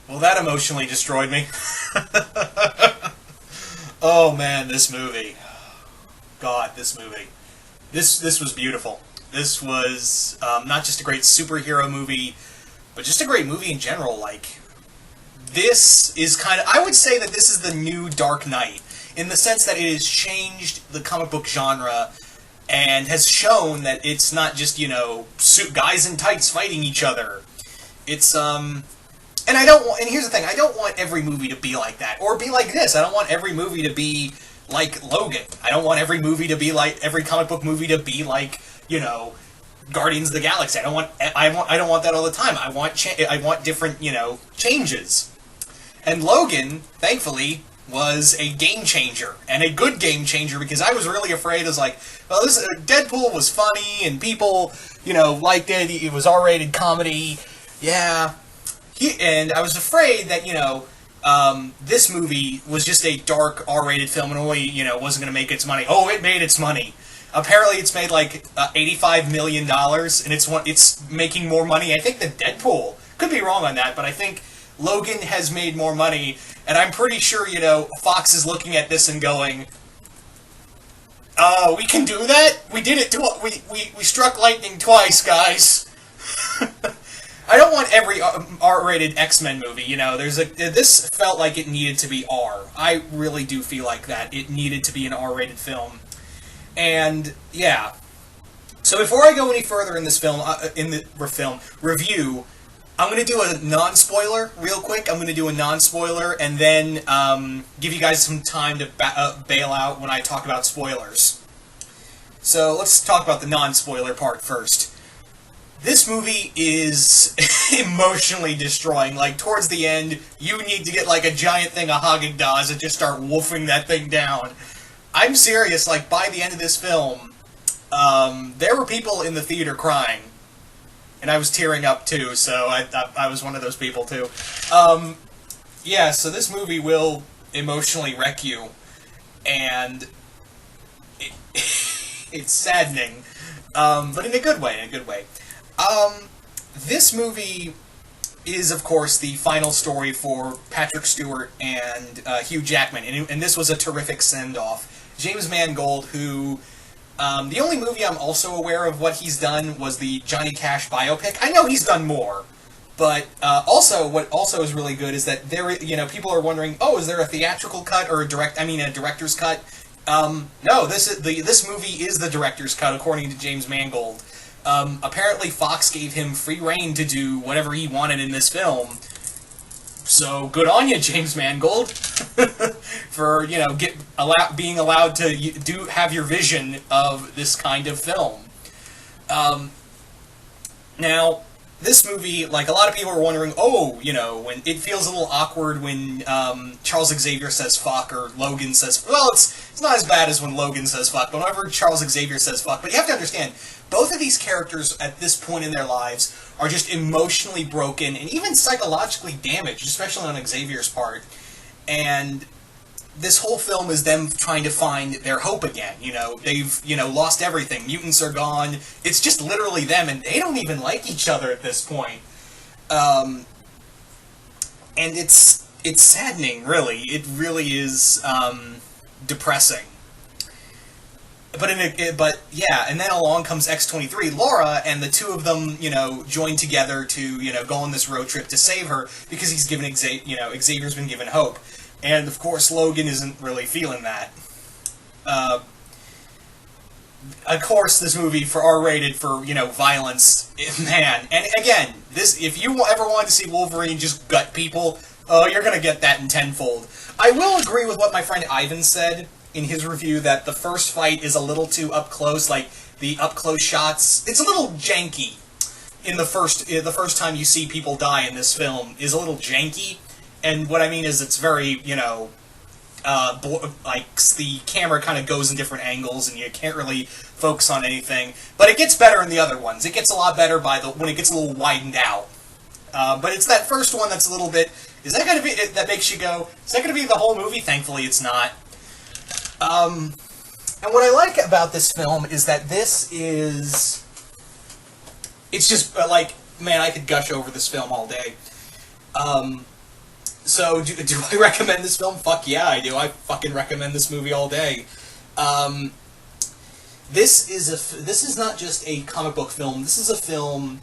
Well, that emotionally destroyed me. Oh man, this movie. God, this movie. This was beautiful. This was not just a great superhero movie, but just a great movie in general. Like, this is kind of, I would say that this is the new Dark Knight, in the sense that it has changed the comic book genre and has shown that it's not just, guys in tights fighting each other. It's, and I don't want, and here's the thing, I don't want every movie to be like that, or be like this. I don't want every movie to be like Logan. I don't want every movie to be like, every comic book movie to be like, Guardians of the Galaxy. I don't want that all the time. I want different, changes. And Logan, thankfully, was a game changer, and a good game changer, because I was really afraid. I was like, well, this Deadpool was funny, and people, liked it. It was R-rated comedy. Yeah. And I was afraid that, this movie was just a dark R-rated film and only, wasn't going to make its money. Oh, it made its money. Apparently, it's made like $85 million, and it's making more money, I think, than Deadpool. Could be wrong on that, but I think Logan has made more money, and I'm pretty sure, Fox is looking at this and going, we can do that? We did it, we struck lightning twice, guys. I don't want every R-rated X-Men movie, this felt like it needed to be R. I really do feel like that. It needed to be an R-rated film. And, yeah. So before I go any further in this film, review, I'm going to do a non-spoiler real quick. I'm going to do a non-spoiler, and then give you guys some time to bail out when I talk about spoilers. So let's talk about the non-spoiler part first. This movie is emotionally destroying. Like, towards the end, you need to get like a giant thing of Haagen-Dazs and just start wolfing that thing down. I'm serious, like, by the end of this film, there were people in the theater crying. And I was tearing up, too, so I was one of those people, too. Yeah, so this movie will emotionally wreck you. And it's saddening. But in a good way, this movie is, of course, the final story for Patrick Stewart and Hugh Jackman. And this was a terrific send-off. James Mangold, who, the only movie I'm also aware of what he's done was the Johnny Cash biopic. I know he's done more, but also, what also is really good is that people are wondering, oh, is there a theatrical cut or a director's cut? No, this movie is the director's cut, according to James Mangold. Apparently Fox gave him free reign to do whatever he wanted in this film. So, good on you, James Mangold, for, being allowed to have your vision of this kind of film. Now, this movie, like, a lot of people are wondering, when it feels a little awkward when Charles Xavier says fuck, or Logan says, well, it's not as bad as when Logan says fuck, but whenever Charles Xavier says fuck. But you have to understand, both of these characters at this point in their lives are just emotionally broken and even psychologically damaged, especially on Xavier's part. And this whole film is them trying to find their hope again. They've, lost everything. Mutants are gone. It's just literally them, and they don't even like each other at this point. And it's saddening, really. It really is depressing. But yeah, and then along comes X-23, Laura, and the two of them, join together to, go on this road trip to save her, because he's given, Xavier's been given hope. And, of course, Logan isn't really feeling that. Of course, this movie, for R-rated, for, violence, man. And, again, if you ever wanted to see Wolverine just gut people, you're gonna get that in tenfold. I will agree with what my friend Ivan said in his review, that the first fight is a little too up close, like, the up-close shots. It's a little janky. The first time you see people die in this film is a little janky. And what I mean is it's very, the camera kind of goes in different angles and you can't really focus on anything. But it gets better in the other ones. It gets a lot better when it gets a little widened out. But it's that first one that's a little bit, that makes you go, is that going to be the whole movie? Thankfully it's not. And what I like about this film is that it's just, man, I could gush over this film all day. So, do I recommend this film? Fuck yeah, I do. I fucking recommend this movie all day. This is not just a comic book film. This is a film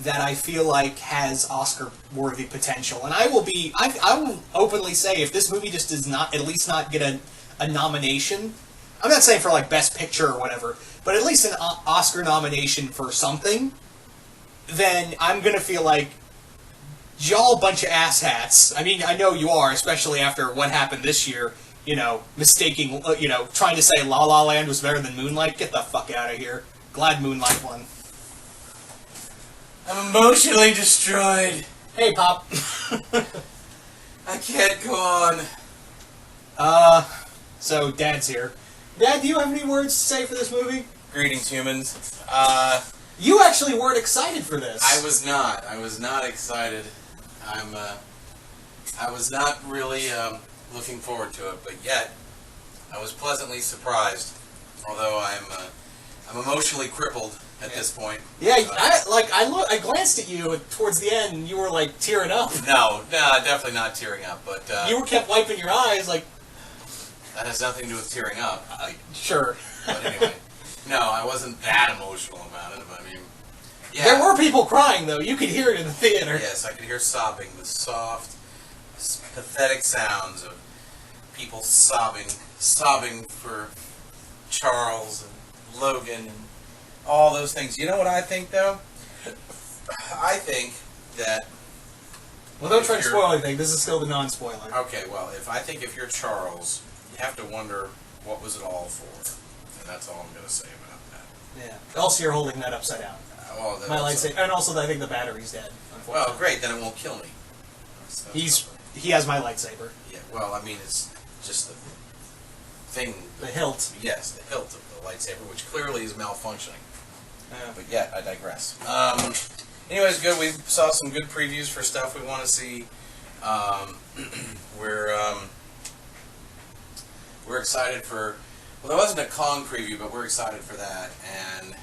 that I feel like has Oscar-worthy potential. And I will openly say, if this movie just does not, at least not get a nomination, I'm not saying for like Best Picture or whatever, but at least an Oscar nomination for something, then I'm gonna feel like y'all a bunch of asshats. I mean, I know you are, especially after what happened this year. You know, mistaking, trying to say La La Land was better than Moonlight. Get the fuck out of here. Glad Moonlight won. I'm emotionally destroyed. Hey, Pop. I can't go on. So Dad's here. Dad, do you have any words to say for this movie? Greetings, humans. You actually weren't excited for this. I was not. I was not excited. I was not really, looking forward to it, but yet, I was pleasantly surprised. Although I'm emotionally crippled at this point. Yeah, I glanced at you towards the end, and you were like tearing up. No, definitely not tearing up. But you were kept wiping your eyes, like. That has nothing to do with tearing up. Sure. But anyway, no, I wasn't that emotional about it. But I mean, yeah. There were people crying, though. You could hear it in the theater. Yes, I could hear sobbing. The soft, pathetic sounds of people sobbing for Charles and Logan and all those things. You know what I think, though? I think that... Well, don't try to spoil anything. This is still the non-spoiler. Okay, well, if you're Charles, you have to wonder, what was it all for? And that's all I'm going to say about that. Yeah. Also, you're holding that upside down. My lightsaber, and also I think the battery's dead. Unfortunately. Well, great. Then it won't kill me. He has my lightsaber. Yeah. Well, I mean, it's just the thing. The hilt. Yes, the hilt of the lightsaber, which clearly is malfunctioning. Yeah. But yet, I digress. Anyways, good. We saw some good previews for stuff we want to see. We're excited for. Well, there wasn't a Kong preview, but we're excited for that. And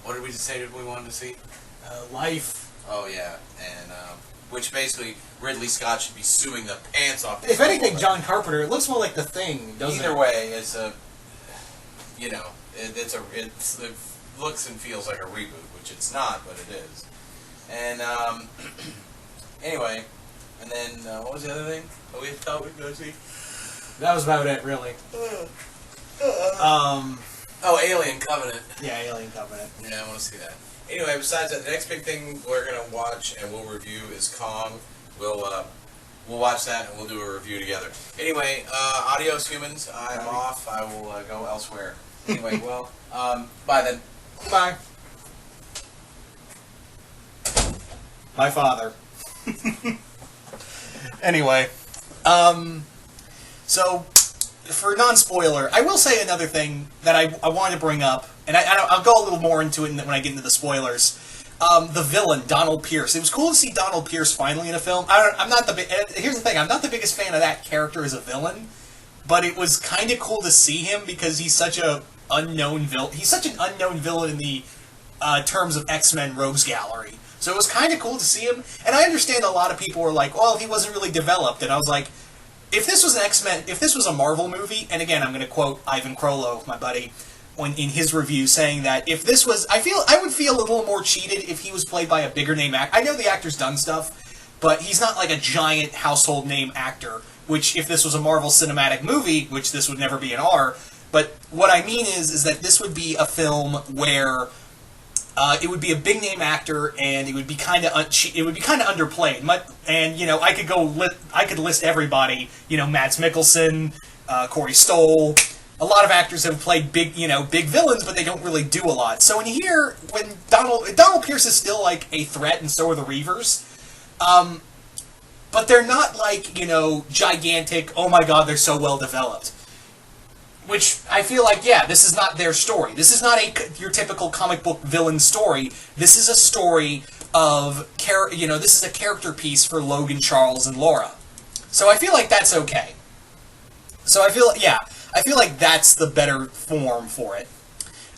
what did we say we wanted to see? Life. Oh yeah, and which basically Ridley Scott should be suing the pants off. If anything, John Carpenter. It looks more like The Thing, doesn't it? Either way, it's a, it looks and feels like a reboot, which it's not, but it is. And anyway, and then what was the other thing that we thought we'd go see? That was about it, really. Oh, Alien Covenant. Yeah, Alien Covenant. Yeah, I want to see that. Anyway, besides that, the next big thing we're gonna watch and we'll review is Kong. We'll watch that and we'll do a review together. Anyway, adios, humans. I'm off. I will go elsewhere. Anyway, well, bye then. Bye. My father. Anyway, so for non-spoiler, I will say another thing that I want to bring up, and I'll go a little more into it when I get into the spoilers. The villain, Donald Pierce. It was cool to see Donald Pierce finally in a film. Here's the thing, I'm not the biggest fan of that character as a villain, but it was kind of cool to see him because he's such a unknown villain. He's such an unknown villain in the terms of X-Men Rogues Gallery. So it was kind of cool to see him, and I understand a lot of people were like, well, he wasn't really developed, and I was like, if this was an X-Men, if this was a Marvel movie, and again, I'm going to quote Ivan Krolo, my buddy, in his review, saying that if this was, I would feel a little more cheated if he was played by a bigger name actor. I know the actor's done stuff, but he's not like a giant household name actor, which if this was a Marvel cinematic movie, which this would never be an R, but what I mean is that this would be a film where it would be a big name actor, and it would be kind of underplayed. And I could list everybody. Mads Mikkelsen, Corey Stoll. A lot of actors have played big villains, but they don't really do a lot. So in here, when Donald Pierce is still like a threat, and so are the Reavers. But they're not like gigantic. Oh my God, they're so well developed. Which I feel like, yeah, this is not their story. This is not your typical comic book villain story. This is a story of this is a character piece for Logan, Charles, and Laura. So I feel like that's okay. So I feel like that's the better form for it.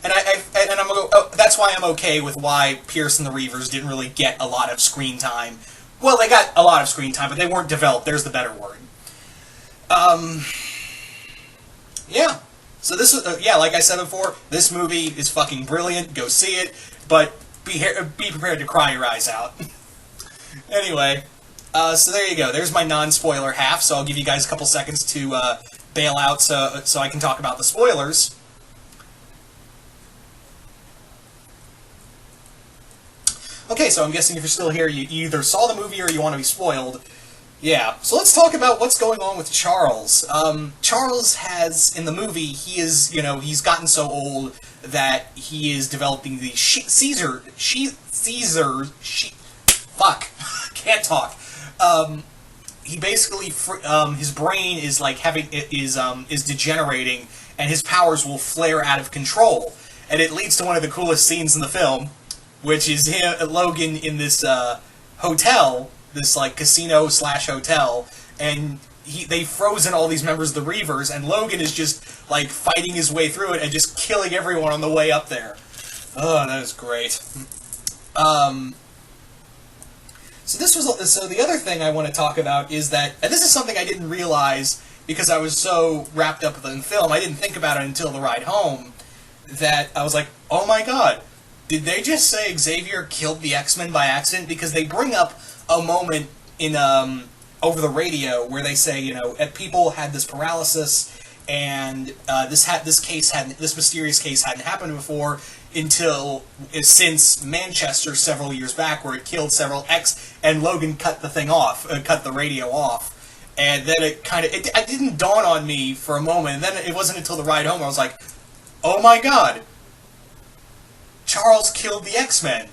that's why I'm okay with why Pierce and the Reavers didn't really get a lot of screen time. Well, they got a lot of screen time, but they weren't developed. There's the better word. Yeah. So this is, like I said before, this movie is fucking brilliant. Go see it, but be prepared to cry your eyes out. Anyway, so there you go. There's my non-spoiler half. So I'll give you guys a couple seconds to bail out, so I can talk about the spoilers. Okay, so I'm guessing if you're still here, you either saw the movie or you want to be spoiled. Yeah, so let's talk about what's going on with Charles. Charles has, in the movie, he's gotten so old that he is developing the fuck, can't talk. He basically, his brain is like is degenerating, and his powers will flare out of control. And it leads to one of the coolest scenes in the film, which is Logan in this hotel, this like casino/hotel, and they've frozen all these members of the Reavers, and Logan is just like fighting his way through it and just killing everyone on the way up there. Oh, that is great. So the other thing I want to talk about is that, and this is something I didn't realize because I was so wrapped up in the film, I didn't think about it until the ride home, that I was like, oh my god, did they just say Xavier killed the X-Men by accident? Because they bring up a moment in over the radio where they say, people had this paralysis, and this mysterious case hadn't happened before since Manchester several years back, where it killed several and Logan cut the radio off, and then it didn't dawn on me for a moment, and then it wasn't until the ride home I was like, oh my god, Charles killed the X-Men.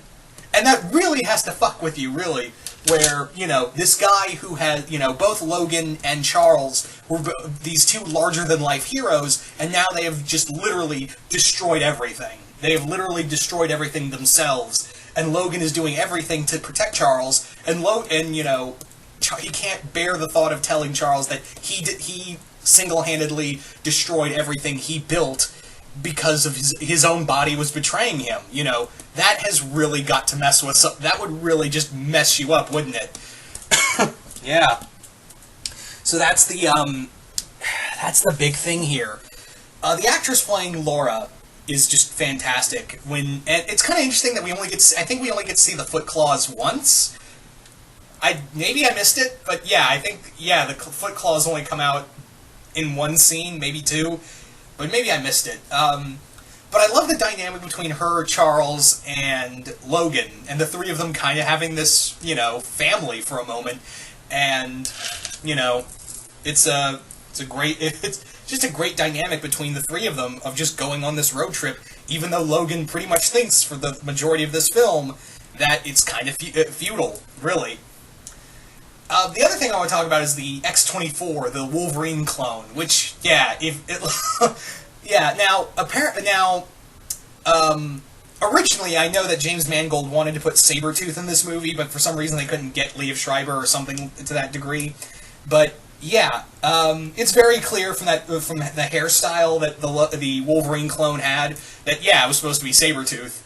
And that really has to fuck with you, really, where, this guy who had, both Logan and Charles were these two larger-than-life heroes, and now they have just literally destroyed everything. They have literally destroyed everything themselves, and Logan is doing everything to protect Charles, and he can't bear the thought of telling Charles that he single-handedly destroyed everything he built because of his own body was betraying him. That has really got to mess with that would really just mess you up, wouldn't it? Yeah. So that's the big thing here. The actress playing Laura is just fantastic. And it's kind of interesting that I think we only get to see the foot claws once. Maybe I missed it, but the foot claws only come out in one scene, maybe two. But maybe I missed it. But I love the dynamic between her, Charles, and Logan, and the three of them kind of having this, family for a moment. And, it's just a great dynamic between the three of them of just going on this road trip, even though Logan pretty much thinks for the majority of this film that it's kind of futile, really. The other thing I want to talk about is the X-24, the Wolverine clone, which, originally I know that James Mangold wanted to put Sabretooth in this movie, but for some reason they couldn't get Liev Schreiber or something to that degree. But, it's very clear from the hairstyle that the Wolverine clone had that, it was supposed to be Sabretooth.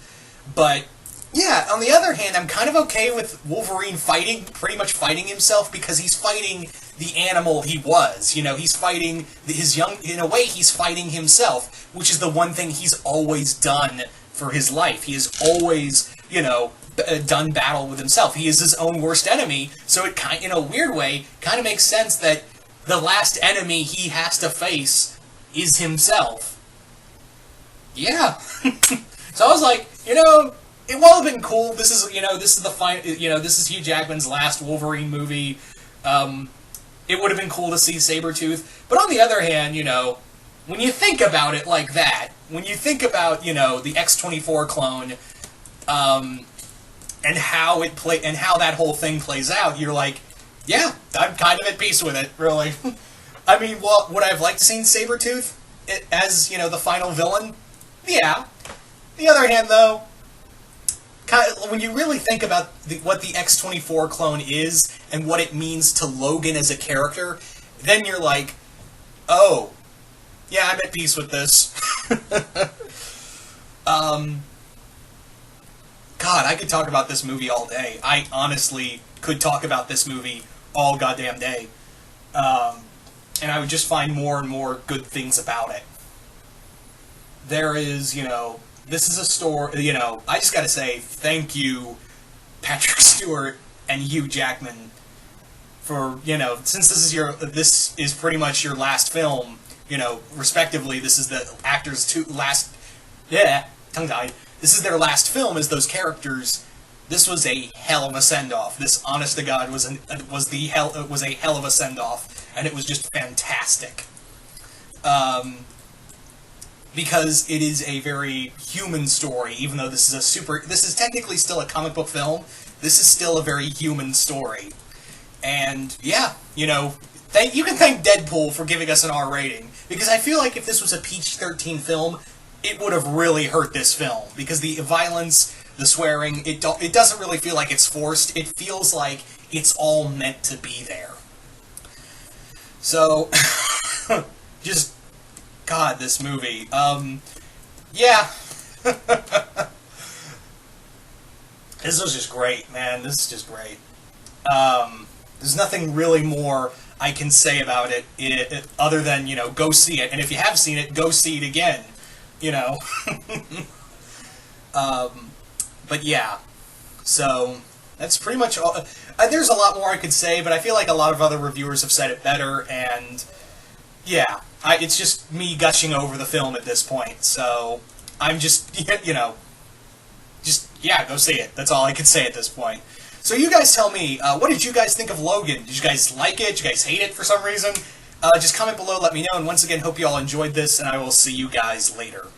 But, on the other hand, I'm kind of okay with Wolverine pretty much fighting himself, because he's fighting the animal he was. He's fighting in a way, he's fighting himself, which is the one thing he's always done for his life. He has always, done battle with himself. He is his own worst enemy, so it in a weird way, kind of makes sense that the last enemy he has to face is himself. Yeah. So I was like, it would have been cool. This is Hugh Jackman's last Wolverine movie. It would have been cool to see Sabretooth. But on the other hand, when you think about it like that, when you think about, the X-24 clone, and how that whole thing plays out, you're like, yeah, I'm kind of at peace with it, really. I mean, would I have liked to see Sabretooth as, the final villain? Yeah. On the other hand, though, when you really think about what the X-24 clone is and what it means to Logan as a character, then you're like, oh, yeah, I'm at peace with this. Um, God, I could talk about this movie all day. I honestly could talk about this movie all goddamn day. And I would just find more and more good things about it. There is, this is a story, I just gotta say, thank you, Patrick Stewart and Hugh Jackman, for, since this is pretty much your last film, respectively, this is the actors' tongue-tied, this is their last film as those characters. This was a hell of a send-off. This, honest to God, was a hell of a send-off, and it was just fantastic. Because it is a very human story, even though this is technically still a comic book film. This is still a very human story, and yeah, you can thank Deadpool for giving us an R rating, because I feel like if this was a PG-13 film, it would have really hurt this film, because the violence, the swearing, it doesn't really feel like it's forced. It feels like it's all meant to be there. So, just, God, this movie. Yeah. This was just great, man. This is just great. There's nothing really more I can say about it other than, go see it. And if you have seen it, go see it again. But yeah. So, that's pretty much all. There's a lot more I could say, but I feel like a lot of other reviewers have said it better, and yeah. It's just me gushing over the film at this point, so I'm just, go see it. That's all I can say at this point. So you guys tell me, what did you guys think of Logan? Did you guys like it? Did you guys hate it for some reason? Just comment below, let me know, and once again, hope you all enjoyed this, and I will see you guys later.